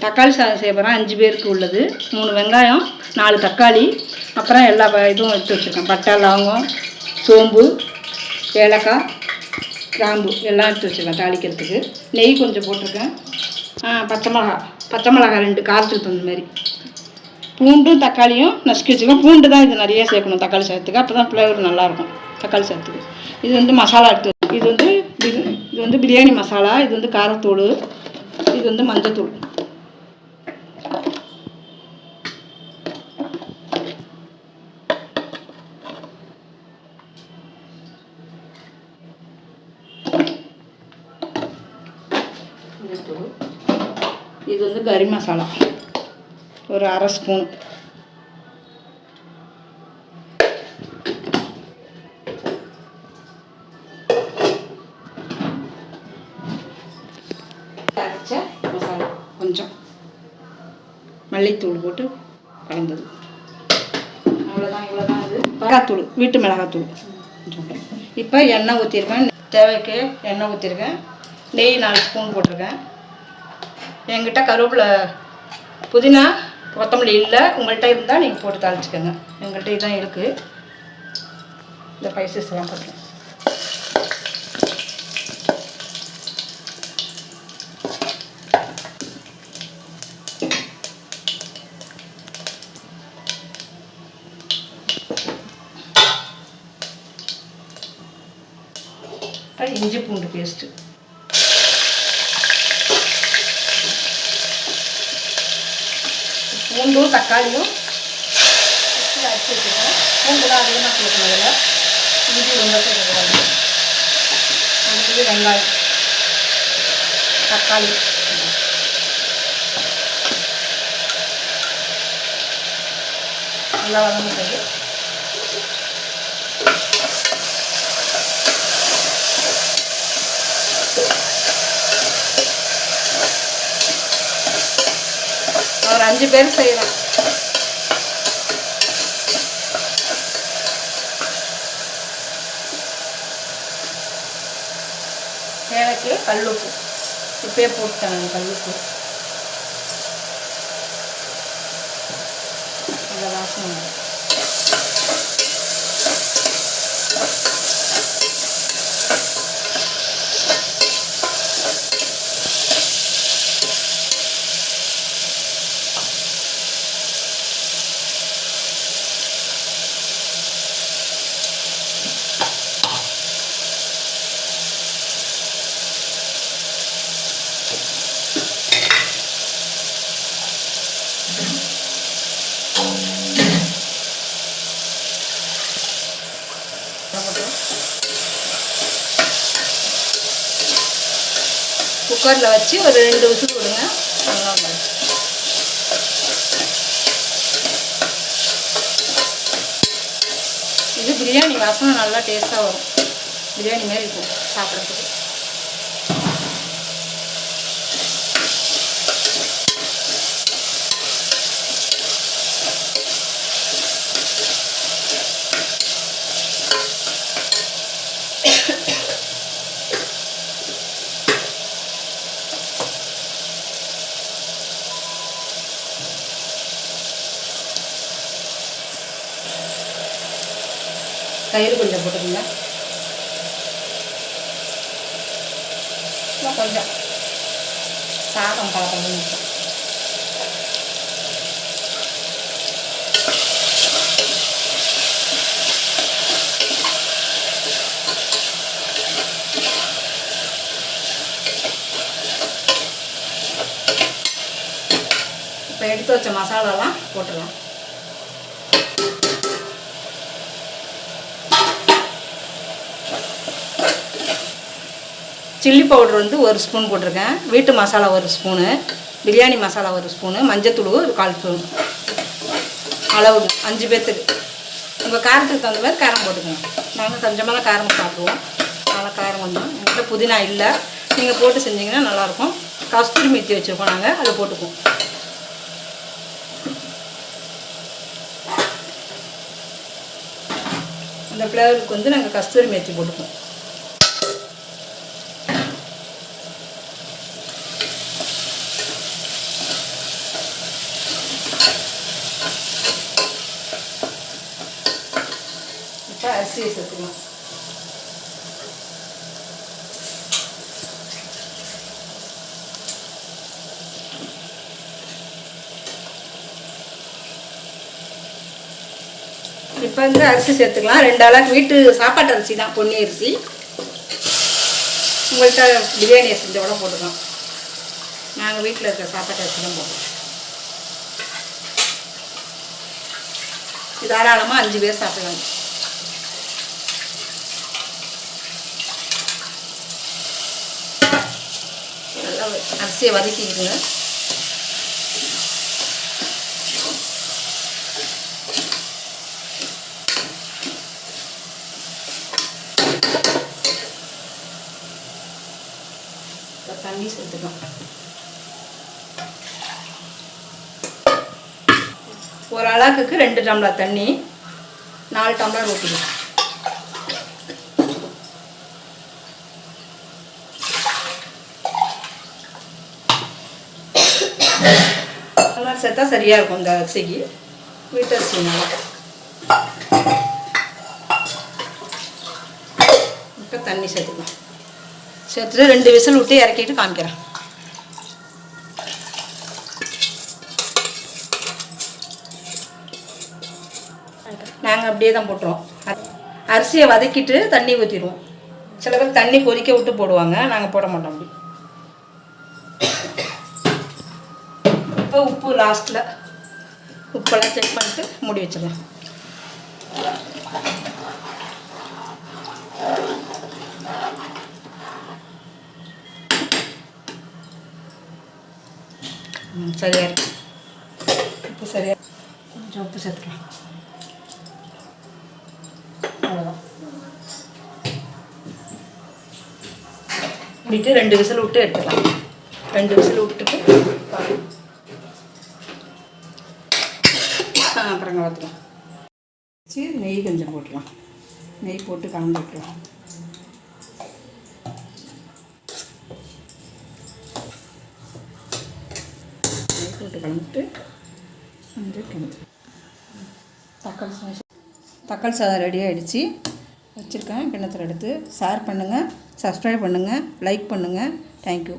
தக்காளி சாதம் செய்ய போகிறேன். 5 பேருக்கு உள்ளது. 3 வெங்காயம், 4 தக்காளி, அப்புறம் எல்லா இதுவும் எடுத்து வச்சுருக்கேன். பட்டை, லவங்கம், சோம்பு, ஏலக்காய், கிராம்பு எல்லாம் எடுத்து வச்சுருக்கேன் தாளிக்கிறதுக்கு. நெய் கொஞ்சம் போட்டிருக்கேன். பச்சை மிளகா 2 காரத்துக்கு தகுந்த மாதிரி. பூண்டும் தக்காளியும் நசுக்கி வச்சுருக்கேன். பூண்டு தான் இது நிறைய சேர்க்கணும் தக்காளி சாதத்துக்கு, அப்போ தான் ஃப்ளேவர் நல்லாயிருக்கும் தக்காளி சாதத்துக்கு. இது வந்து மசாலா எடுத்து, இது வந்து பிரியாணி மசாலா, இது வந்து காரத்தூள், இது வந்து மஞ்சத்தூள். இது வந்து கறி மசாலா ஒரு 1/2 ஸ்பூன். அரைச்ச மசாலா கொஞ்சம், மல்லித்தூள் போட்டு கலந்தது. அவ்வளோதான். இவ்வளோதான். இது மிளகாத்தூள், வீட்டு மிளகாத்தூள். இப்போ எண்ணெய் ஊற்றிருக்கேன். தேவைக்கு எண்ணெய் ஊற்றிருக்கேன். நெய் 4 ஸ்பூன் போட்டிருக்கேன். என்கிட்ட கருவேப்பிலை, புதினா, கொத்தமல்லி இல்லை. உங்கள்கிட்ட இருந்தால் நீங்கள் போட்டு தாளிச்சுக்கோங்க. எங்கள்கிட்ட இதுதான் இருக்குது. இந்த ஸ்பைசஸ் எல்லாம் போட்டுருக்கேன். இஞ்சி பூண்டு பேஸ்ட்டு, பூண்டும் தக்காளியும் அரைச்சி வச்சுருக்கேன். பூண்டு தான் அதிகமாக சேர்க்கணும். அதில் இஞ்சி ரொம்ப சேர்க்கக்கூடாது. அடுத்தது வெங்காயம், தக்காளி, நல்லா வதங்கிட்டது. ஒரு 5 பேர் செய்யலாம். தேவைக்கு கல்லுப்பு இப்பயே போட்டுட்டாங்க. கல்லுப்பு நல்ல வாசனை. குக்கரில் வச்சு ஒரு 2 விசில் விடுங்க. இது பிரியாணி வாசனை நல்லா டேஸ்ட்டாக வரும். பிரியாணி மாதிரி இருக்கும் சாப்பிட்றதுக்கு. தயிர் கொஞ்சம் போட்டுக்கோங்க. கொஞ்சம் சாதம் கலக்கணும். இப்போ எடுத்து வச்ச மசாலாலாம் போட்டுடலாம். சில்லி பவுடர் வந்து 1 ஸ்பூன் போட்டிருக்கேன். வீட்டு மசாலா 1 ஸ்பூனு, பிரியாணி மசாலா 1 ஸ்பூனு, மஞ்சத்தூள் 1/4 ஸ்பூன். அளவு 5 பேர்த்துக்கு. உங்கள் காரத்துக்கு தகுந்த மாதிரி காரம் போட்டுக்கோங்க. நாங்கள் கொஞ்சமாக தான் காரம் சாப்பிடுவோம். அதனால் காரம் கொஞ்சம். எங்கள்கிட்ட புதினா இல்லை, நீங்கள் போட்டு செஞ்சிங்கன்னா நல்லாயிருக்கும். கஸ்தூரி மெத்தி வச்சுருக்கோம் நாங்கள், அதை போட்டுக்குவோம். அந்த ஃப்ளேவருக்கு வந்து நாங்கள் கஸ்தூரி மெத்தி போட்டுக்குவோம். அரிசியை சேர்த்துக்கலாம். இப்போ வந்து அரிசி சேர்த்துக்கலாம். 2 அளவுக்கு வீட்டு சாப்பாட்டு அரிசி தான், பொன்னி அரிசி. உங்கள்கிட்ட பிரியாணி செஞ்ச கூட போட்டுக்கலாம். நாங்கள் வீட்டில் இருக்கிற சாப்பாட்டு அரிசி தான் போடுறோம். இது தாராளமாக 5 பேர் சாப்பிடலாம். நல்லா அரிசியை வதக்கிக்கிடுங்க. தண்ணி சேர்த்துக்கலாம். ஒரு அளவுக்கு 2 டம்ளர் தண்ணி, 4 டம்ளர் ஊற்றிக்கலாம். நல்லா சேர்த்தா சரியாக இருக்கும் இந்த அரிசிக்கு, வீட்டு அரிசினால. இப்போ தண்ணி சேர்த்துக்கலாம். சேர்த்துட்டு 2 விசில் விட்டு இறக்கிட்டு காமிக்கிறேன். நாங்கள் அப்படியே தான் போட்டுருவோம். அரிசியை வதக்கிட்டு தண்ணி ஊற்றிடுவோம். சில பேர் தண்ணி கொதிக்க விட்டு போடுவாங்க, நாங்கள் போட மாட்டோம் அப்படி. இப்போ உப்பு லாஸ்ட்டில் உப்பெல்லாம் செக் பண்ணிட்டு மூடி வச்சிடலாம். சரியாக இருக்கு. உப்பு சரியாக, கொஞ்சம் உப்பு சேர்த்துக்கலாம். அவ்வளோதான். இப்படிட்டு 2 விசில் விட்டு எடுத்துக்கலாம். 2 விசில் விட்டுட்டு அப்புறம் பார்த்துக்கலாம். சரி, நெய் கொஞ்சம் போட்டுக்கலாம். நெய் போட்டு கலந்து விட்டுருவோம். நெய் போட்டு கலந்துட்டு தக்காளி சாதம் ரெடி ஆகிடுச்சு. வச்சுருக்கேன் கிண்ணத்தில் எடுத்து. ஷேர் பண்ணுங்கள், சப்ஸ்கிரைப் பண்ணுங்கள், லைக் பண்ணுங்கள். தேங்க்யூ.